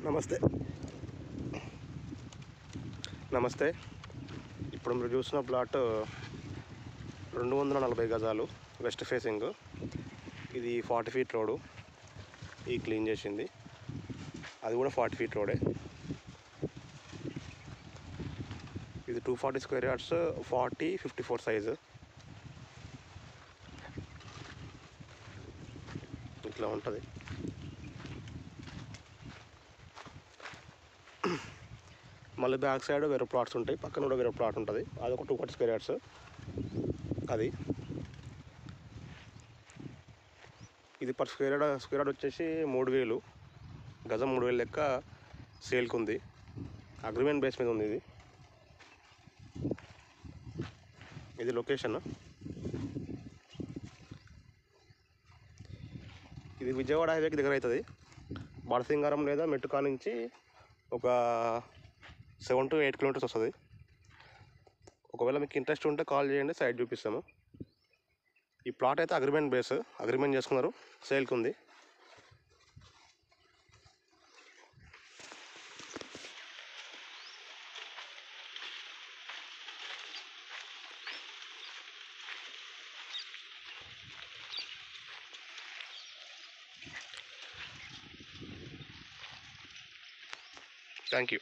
నమస్తే నమస్తే ఇప్పుడు మీరు చూసిన ప్లాట్ 240 గజాలు వెస్ట్ ఫేసింగ్. ఇది 40 ఫీట్ రోడ్డు. ఈ క్లీన్ చేసింది, అది కూడా 40 ఫీట్ రోడే. ఇది 240 స్క్వేర్ యార్డ్స్, 40-54 సైజు. ఇట్లా ఉంటుంది. మళ్ళీ బ్యాక్ సైడ్ వేరే ప్లాట్స్ ఉంటాయి, పక్కన కూడా వేరే ప్లాట్ ఉంటుంది. అది ఒక 240 స్క్వేర్ యార్డ్స్. అది ఇది పర్ స్క్వేర్ యార్డ్ వచ్చేసి 3000 గజం, 3000 లెక్క సేల్కి ఉంది. అగ్రిమెంట్ బేస్ మీద ఉంది. ఇది లొకేషన్. ఇది విజయవాడ హైవేకి దగ్గర అవుతుంది. బాలసింగారం లేదా మెట్టుకా నుంచి ఒక 7 to 8 కిలోమీటర్స్ వస్తుంది. ఒకవేళ మీకు ఇంట్రెస్ట్ ఉంటే కాల్ చేయండి, సైట్ చూపిస్తాము. ఈ ప్లాట్ అయితే అగ్రిమెంట్ చేసుకున్నారు, సేల్కి ఉంది. Thank you.